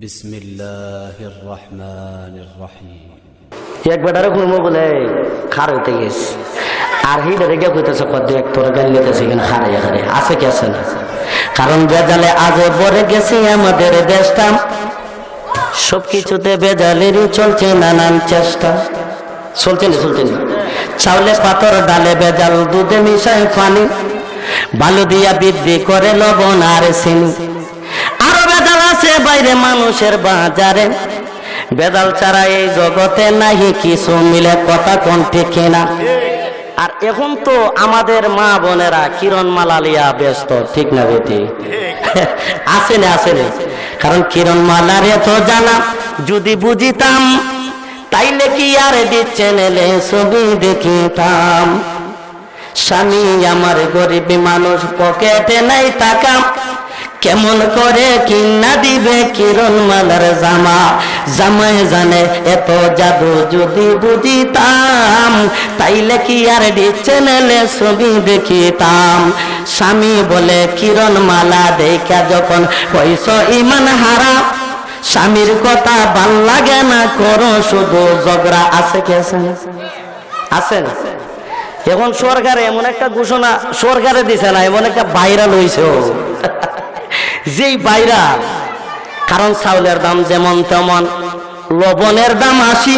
বিসমিল্লাহির রহমানির রহিম। এক বেটারে কইমো বলে খার হইতে গেছে আর হিডে রেগে কইতেছে কত এক তোর গাল নিতেছে কিনা খারে খারে আছে কি আছে না, কারণ বেজালে আজে বরে গেছে আমাদের দেশটা, সবকিছুতে বেজালেরই চলছে নানান চেষ্টা। চলছে না চাউলে পাথর ডালে বেজাল, দুধে মিশায় পানি, বালু দিয়া বৃদ্ধি করে লবণ আর চিনি। আরো বেজাল আছে বাইরে মানুষের বাজারে, বেজাল ছাড়া এই জগতে নাহি কিছু মিলে, কথা কোন ঠিক কিনা। আর এখন তো আমাদের মা বোনেরা কিরণ মালালিয়া ব্যস্ত, ঠিক না বেটি? আসেনি কারণ কিরণ মালার এত জানা যদি বুঝিতাম, তাইলে কি আর চ্যানেলে ছবি দেখিতাম। স্বামী আমার গরিব মানুষ, পকেটে নাই টাকা, কেমন করে কিনা দিবে কিরণ মালার জামা। জামাই জানে এত জাদু যদি বুঝিতাম, তাইলে কি আর চ্যানেলে ছবি দেখিতাম। স্বামী বলে কিরণ মালা দেখা যখন হইছ ইমান হারা, স্বামীর কথা ভাল লাগে না, করো শুধু ঝগড়া। আছে কি আছে না? এখন সরকারে এমন একটা ঘোষণা সরকারে দিছে না, এমন একটা ভাইরাল হইছে যেই ভাইরাল, কারণ চাউলের দাম যেমন তেমন, লবণের দাম 80,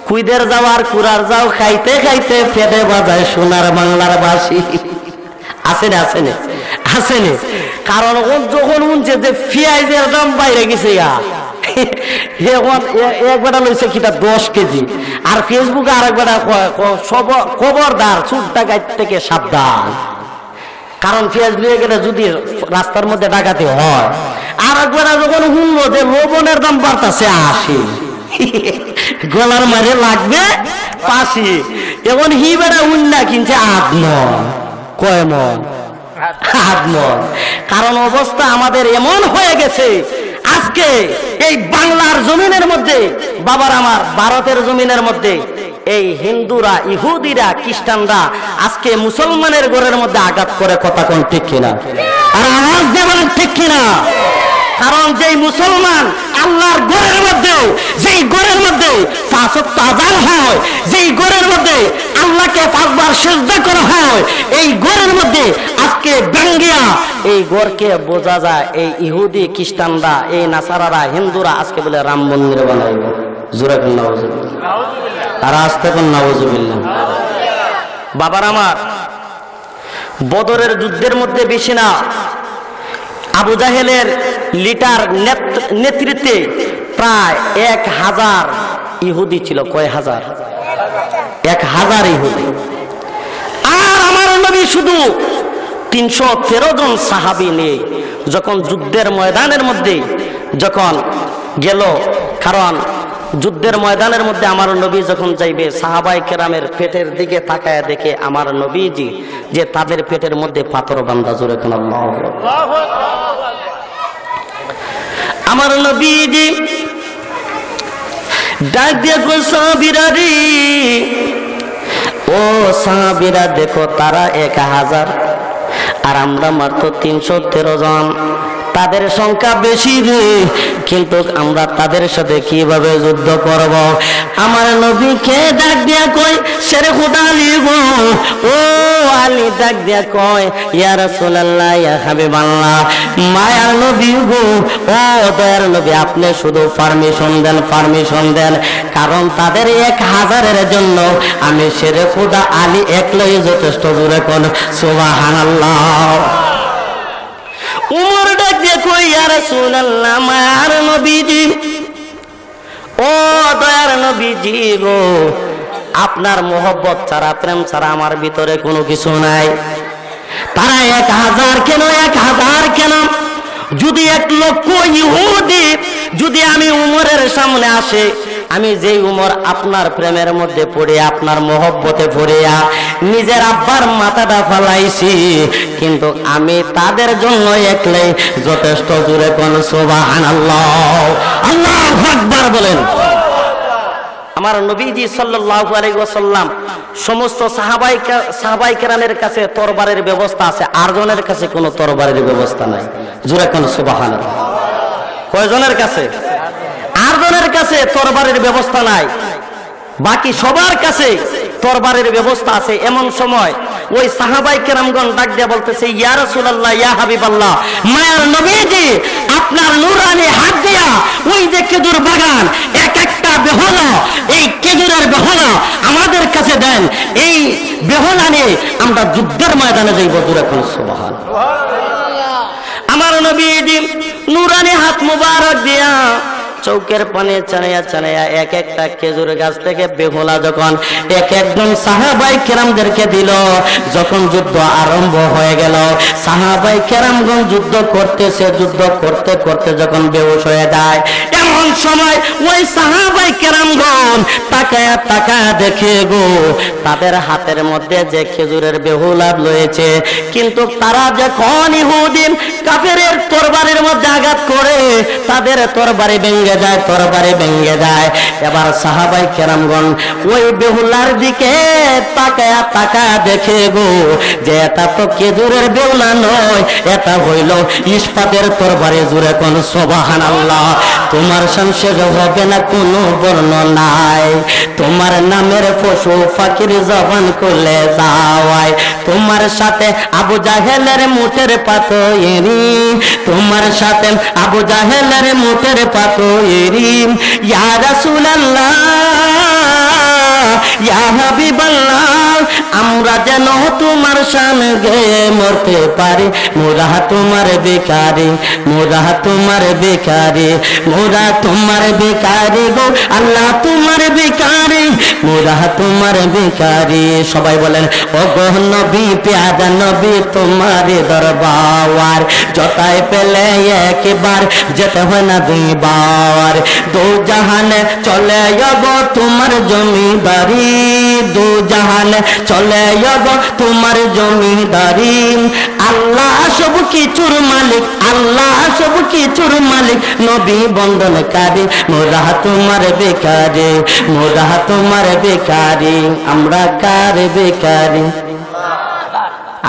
কুইদের যাওয়ার কুড়ার যাও খাইতে খাইতে পেটে বাজায় সোনার বাংলার বাসি। আসেনি কারণ যখন উনছে যে পেঁয়াজের দাম বাইরে গেছে, এখন এক বেটা লইছে কিটা 10 কেজি, আর ফেসবুকে আরেক বেটা খবরদার চুট ডাকাত থেকে সাবধান, কারণ পেঁয়াজ লিয়ে গেলে যদি রাস্তার মধ্যে ডাকাতি হয়। আর একবার যখন শুনলো যে লবণের দাম বাড়তেছে 80, গলার মারে লাগবে 85, এখন হি বেড়া উন্না কিনছে 8 মণ। কয় মণ? 8 মণ। কারণ অবস্থা আমাদের এমন হয়ে গেছে, আজকে এই বাংলার জমিনের মধ্যে, বাবার আমার ভারতের জমিনের মধ্যে এই হিন্দুরা, ইহুদিরা, খ্রিস্টানরা আজকে মুসলমানের ঘরের মধ্যে আঘাত করে, কথা কোন ঠিক কিনা? আর আওয়াজ দেবেন ঠিক কিনা? কারণ যেই মুসলমান আল্লাহর ঘরের মধ্যে, যেই ঘরের মধ্যে 5 ওয়াক্ত আযান হয়, যেই ঘরের মধ্যে আল্লাহকে 5 বার সিজদা করা হয়, এই ঘরের মধ্যে আজকে বাঙ্গিয়া এই ঘরকে বোঝা যায় এই ইহুদি, খ্রিস্টানরা, এই নাসারারা, হিন্দুরা আজকে বলে রাম মন্দির বানাইব। জোরে কোন নাউজুবিল্লাহ, আর আসতে কোন নাউজুবিল্লাহ। বাবার আমার, বদরের যুদ্ধের মধ্যে বেশি না, আবু জাহেলের লিডার নেতৃত্বে প্রায় 1000 ইহুদি ছিল। কয় হাজার? 1000 ইহুদি। আর আমার নবী শুধু 313 জন সাহাবী নিয়ে যখন যুদ্ধের ময়দানের মধ্যে যখন গেল, কারণ যুদ্ধের ময়দানের মধ্যে আমার নবী যখন যাইবে, সাহাবায়ে কেরামের পেটের দিকে তাকায় দেখে আমার নবীজি যে তাদের পেটের মধ্যে পাথর বাঁধা। জোরে কোন আল্লাহু আকবার। আমার নবীজি ডাক দিয়ে কই, সাহাবীরা রে, ও সাহাবীরা দেখো, তারা 1000 আর আমরা মাত্র 313 জন। তাদের সংখ্যা বেশি রে, কিন্তু আমরা তাদের সাথে কিভাবে যুদ্ধ করব? আমার নবীকে ডাক দিয়া কয়, শেরে খোদা আলী গো, ও আলী ডাক দিয়া কয়, ইয়া রাসূলুল্লাহ, ইয়া হাবিবাল্লাহ, মায়ার নবী গো, ও দয়ার নবী, আপনি শুধু পারমিশন দেন, কারণ তাদের 1000-এর জন্য আমি শেরে খোদা আলী একলাই যথেষ্ট। জোরে কোন সুবহানাল্লাহ। উমর ডাক দিয়ে কই, ইয়া রাসূলুল্লাহ, মায়ার নবীজি, ও দয়ার নবীজি গো, আপনার মোহব্বত ছাড়া, প্রেম ছাড়া আমার ভিতরে কোনো কিছু নাই। তারা 1000 কেন? যদি 1 লক্ষ ইহুদি যদি আমি উমরের সামনে আসে, আমি যেই উমর আপনার প্রেমের মধ্যে পড়ে, আপনার মোহব্বতে পড়িয়া নিজের আব্বার মাথাটা ফালাইছি, কিন্তু আমি তাদের জন্য একলাই যথেষ্ট। জোরে কোন সুবহানাল্লাহ, আল্লাহু আকবার বলেন। আমার নবীজি সাল্লাল্লাহু আলাইহি ওয়াসাল্লাম সমস্ত সাহাবায়ে কেরামের কাছে তরবারের ব্যবস্থা আছে, আর জনের কাছে কোনো তরবারের ব্যবস্থা নাই। জোরে কোন সুবহানাল্লাহ। কয়জনের কাছে? 8 জনের কাছে তরবারির ব্যবস্থা নাই, বাকি সবার কাছে তরবারির ব্যবস্থা আছে। এমন সময় ওই সাহাবায়ে কেরামগণ ডাক দিয়ে বলতেছে, ইয়া রাসূলুল্লাহ, ইয়া হাবিবাল্লাহ, মায়ার নবীজি, আপনার নূরানি হাত দিয়া ওই যে খেজুর বাগান, এক একটা বেহলা, এই খেজুরের বেহলা আমাদের কাছে দেন, এই বেহলা নিয়ে আমরা যুদ্ধের ময়দানে যাইব। জোরে কোন সুবহানাল্লাহ। আমার নবীজি নূরানি হাত মুবারক দিয়া চৌকের পানে চানাইয়া চানাইয়া এক একটা খেজুর গাছ থেকে বেহুলা যখন এক একজন সাহাবায়ে কেরামদেরকে দিল, যখন যুদ্ধ আরম্ভ হয়ে গেল, সাহাবায়ে কেরামগণ যুদ্ধ করতেছে, যুদ্ধ করতে করতে যখন বেহুশ হয়ে যায়, এমন সময় ওই সাহাবায়ে কেরামগণ তাকায়া তাকায়া দেখে গো, তাদের হাতের মধ্যে যে খেজুরের বেহুলা রয়েছে, কিন্তু তারা যখন ইহুদি কাফেরের তরবারির মধ্যে আঘাত করে তাদের তরবারি ভেঙে যায়, তরবারি ভেঙে যায়। এবার সাহাবায়ে কেরামগণ ওই বেহুলার দিকে তাকায়া তাকায়া দেখে গো, যে এটা তো খেজুরের বেহুলা নয়, এটা হইল ইস্পাতের তরবারি। জোরে কোন সুবহানাল্লাহ। তোমার সংসের হবে না কোনো বর্ণনায়, তোমার নামের পশু ফাকির জবান খুলে যাওয়ায়, তোমার সাথে আবু জাহেলের মুঠের পাতয়েরি, তোমার সাথে আবু জাহেলের মুঠের পাতয়েরি। ইয়া রাসূলুল্লাহ, ইয়া হাবিবাল্লাহ, আমরা যেন তোমার সামনে গিয়ে মরতে পারি, মোরা তোমার বেকারি, মোরা তোমার বেকারি, মোরা তোমার বেকারি গো আল্লাহ, তোমার বেকারি, মোরা তোমার বেকারি। সবাই বলেন, ও গো নবী, প্যারা নবী, তোমার দরবার যতায় পেলে একবার, যেতে হয় না দুইবার। দু জাহানে চলে যাব তোমার জমিদারি, দু জাহানে চলে যাব তোমার জমিদারি। আল্লাহ সব কিছুর মালিক, আল্লাহ সব কিছুর মালিক, নবী বন্দনকারী, মোরা তোমার বেকারি, মোরা তোমার বেকারি। আমরা কার বেকারি?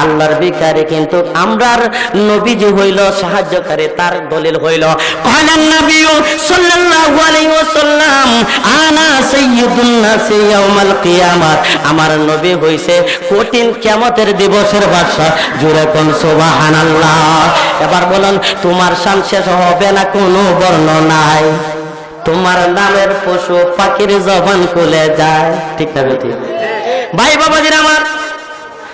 আল্লাহর বেকারি। কিন্তু আমরার নবীজি হইল সাহায্যকারী, তার দলিল হইল কালান নবী সাল্লাল্লাহু আলাইহি ওয়াসাল্লাম, আনা সাইয়্যিদুন নাস ইয়াউমাল কিয়ামাত। আমার নবী হইছে কঠিন কিয়ামতের দিবসের বাদশা। জোরে কোন সুবহানাল্লাহ। এবার বলুন, তোমার শান শেষ হবে না কোনো বর্ণনায়, তোমার নামের পশু পাখির জবান খুলে যায়। ঠিক না বেটি? ভাই বাবাজির আমার,